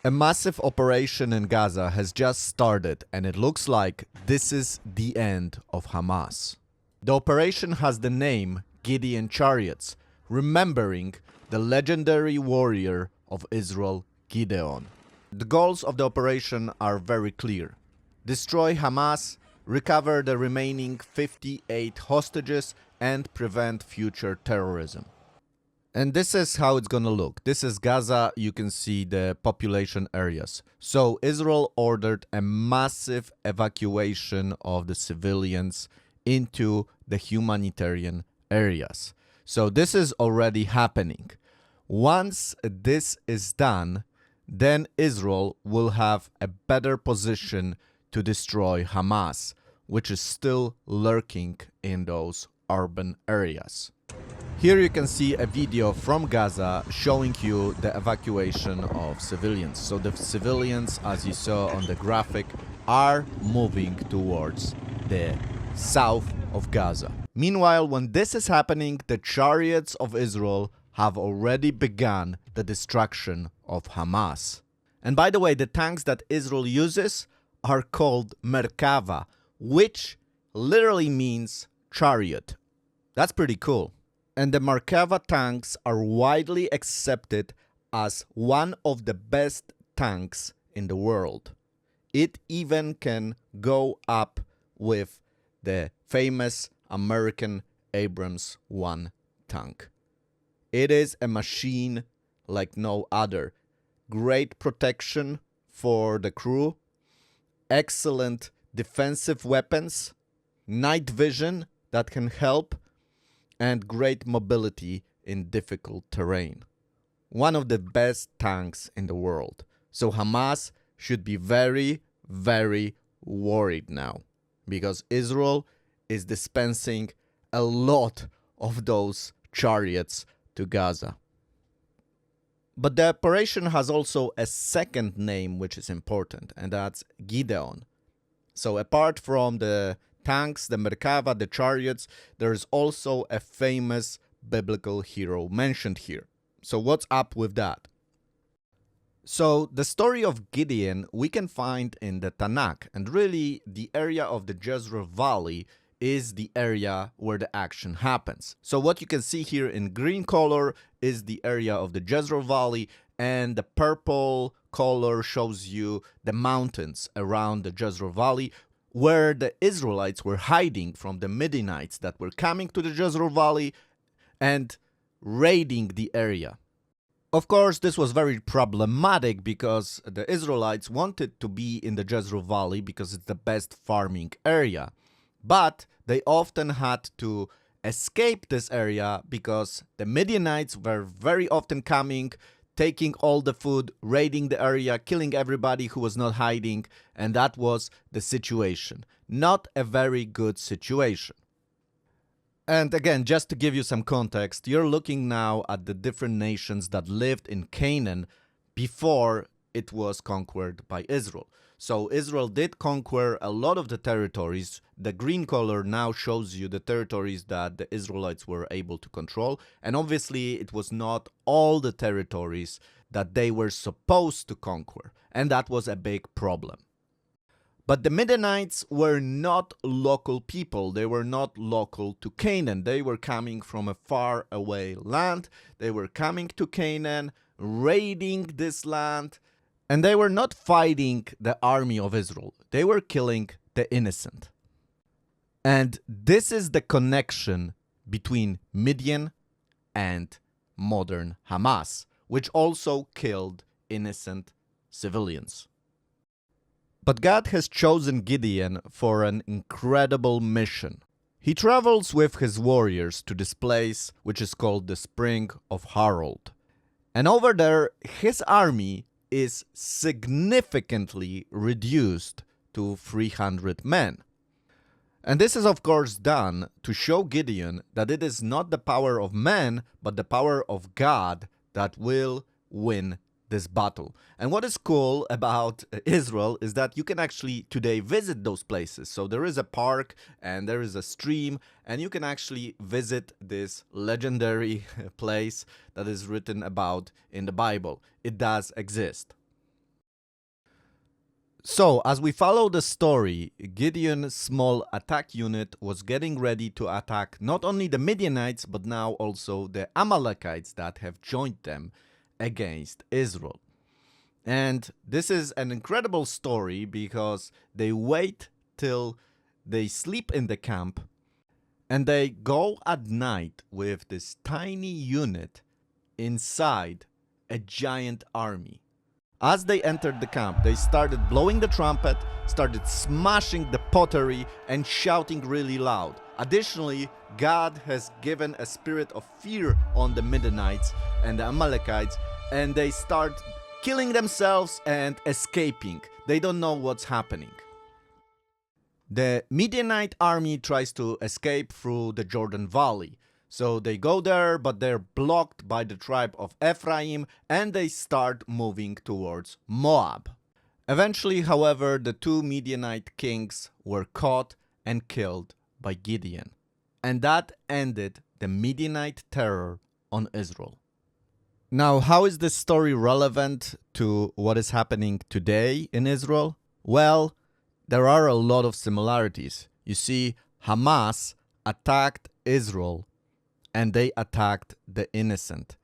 A massive operation in Gaza has just started, and it looks like this is the end of Hamas. The operation has the name Gideon Chariots, remembering the legendary warrior of Israel, Gideon. The goals of the operation are very clear: destroy Hamas, recover the remaining 58 hostages, and prevent future terrorism. And this is how it's gonna look. This is Gaza. You can see the population areas. So Israel ordered a massive evacuation of the civilians into the humanitarian areas. So this is already happening. Once this is done, then Israel will have a better position to destroy Hamas, which is still lurking in those urban areas. Here you can see a video from Gaza showing you the evacuation of civilians. So the civilians, as you saw on the graphic, are moving towards the south of Gaza. Meanwhile, when this is happening, the chariots of Israel have already begun the destruction of Hamas. And by the way, the tanks that Israel uses are called Merkava, which literally means chariot. That's pretty cool. And the Merkava tanks are widely accepted as one of the best tanks in the world. It even can go up with the famous American Abrams 1 tank. It is a machine like no other. Great protection for the crew, excellent defensive weapons, night vision that can help, and great mobility in difficult terrain. One of the best tanks in the world. So Hamas should be very, very worried now, because Israel is dispensing a lot of those chariots to Gaza. But the operation has also a second name which is important, and that's Gideon. So apart from the tanks, the Merkava, the chariots, there is also a famous biblical hero mentioned here. So what's up with that? So the story of Gideon we can find in the Tanakh, and really the area of the Jezreel Valley is the area where the action happens. So what you can see here in green color is the area of the Jezreel Valley, and the purple color shows you the mountains around the Jezreel Valley, where the Israelites were hiding from the Midianites that were coming to the Jezreel Valley and raiding the area. Of course, this was very problematic because the Israelites wanted to be in the Jezreel Valley because it's the best farming area. But they often had to escape this area because the Midianites were very often coming, taking all the food, raiding the area, killing everybody who was not hiding, and that was the situation. Not a very good situation. And again, just to give you some context, you're looking now at the different nations that lived in Canaan before it was conquered by Israel. So Israel did conquer a lot of the territories. The green color now shows you the territories that the Israelites were able to control. And obviously it was not all the territories that they were supposed to conquer. And that was a big problem. But the Midianites were not local people. They were not local to Canaan. They were coming from a far away land. They were coming to Canaan, raiding this land. And they were not fighting the army of Israel. They were killing the innocent. And this is the connection between Midian and modern Hamas, which also killed innocent civilians. But God has chosen Gideon for an incredible mission. He travels with his warriors to this place, which is called the Spring of Harold. And over there, his army is significantly reduced to 300 men. And this is of course done to show Gideon that it is not the power of man, but the power of God that will win this battle. And what is cool about Israel is that you can actually today visit those places. So there is a park and there is a stream, and you can actually visit this legendary place that is written about in the Bible. It does exist. So, as we follow the story, Gideon's small attack unit was getting ready to attack not only the Midianites, but now also the Amalekites that have joined them against Israel. And this is an incredible story because they wait till they sleep in the camp and they go at night with this tiny unit inside a giant army. As they entered the camp, they started blowing the trumpet, started smashing the pottery, and shouting really loud. Additionally, God has given a spirit of fear on the Midianites and the Amalekites, and they start killing themselves and escaping. They don't know what's happening. The Midianite army tries to escape through the Jordan Valley. So they go there, but they're blocked by the tribe of Ephraim, and they start moving towards Moab. Eventually, however, the two Midianite kings were caught and killed by Gideon. And that ended the Midianite terror on Israel. Now, how is this story relevant to what is happening today in Israel? Well, there are a lot of similarities. You see, Hamas attacked Israel and they attacked the innocent.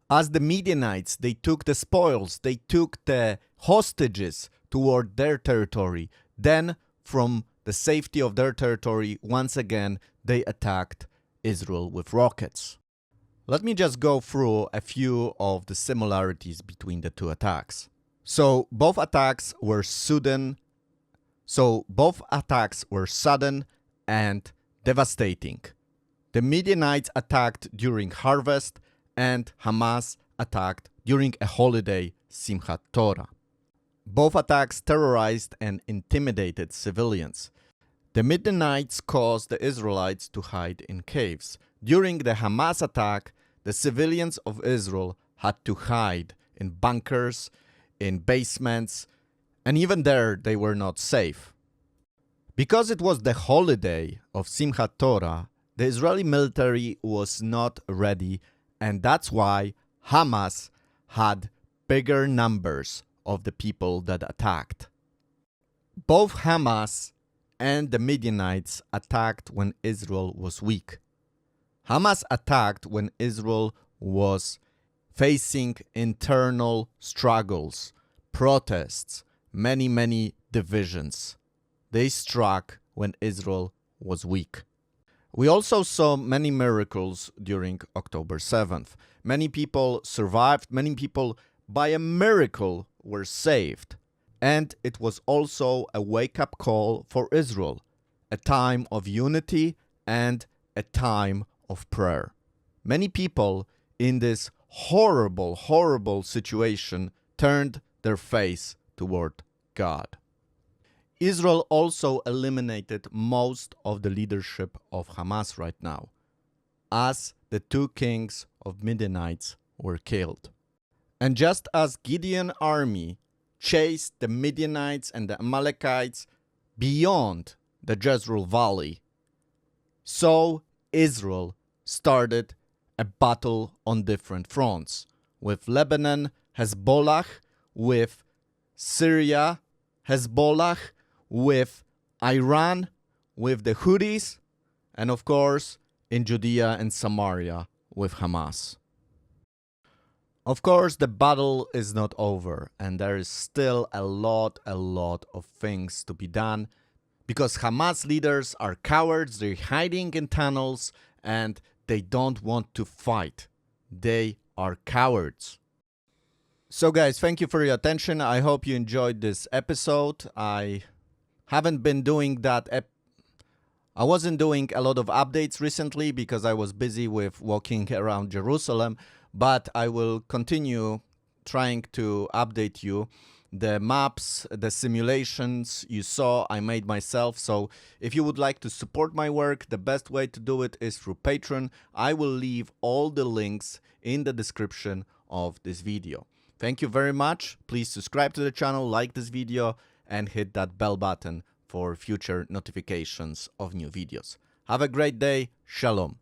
As the Midianites, they took the spoils, they took the hostages toward their territory. Then, from the safety of their territory, once again, they attacked Israel with rockets. Let me just go through a few of the similarities between the two attacks. So, both attacks were sudden and devastating. The Midianites attacked during harvest, and Hamas attacked during a holiday, Simchat Torah. Both attacks terrorized and intimidated civilians. The Midianites caused the Israelites to hide in caves. During the Hamas attack, the civilians of Israel had to hide in bunkers, in basements, and even there they were not safe. Because it was the holiday of Simchat Torah, the Israeli military was not ready, and that's why Hamas had bigger numbers of the people that attacked. Both Hamas and the Midianites attacked when Israel was weak. Hamas attacked when Israel was facing internal struggles, protests, many divisions. They struck when Israel was weak. We also saw many miracles during October 7th. Many people survived, many people by a miracle were saved. And it was also a wake-up call for Israel, a time of unity and a time of prayer. Many people in this horrible situation turned their face toward God. Israel also eliminated most of the leadership of Hamas right now, as the two kings of Midianites were killed. And just as Gideon's army chased the Midianites and the Amalekites beyond the Jezreel Valley, so Israel started a battle on different fronts, with Lebanon, Hezbollah, with Syria, Hezbollah, with Iran, with the Houthis, and of course in Judea and Samaria with Hamas. Of course, the battle is not over, and there is still a lot of things to be done, because Hamas leaders are cowards, they're hiding in tunnels, and they don't want to fight. They are cowards. So guys, thank you for your attention. I hope you enjoyed this episode. I haven't been doing that. I wasn't doing a lot of updates recently because I was busy with walking around Jerusalem, but I will continue trying to update you. The maps, the simulations you saw, I made myself. So if you would like to support my work, the best way to do it is through Patreon. I will leave all the links in the description of this video. Thank you very much. Please subscribe to the channel, like this video, and hit that bell button for future notifications of new videos. Have a great day. Shalom.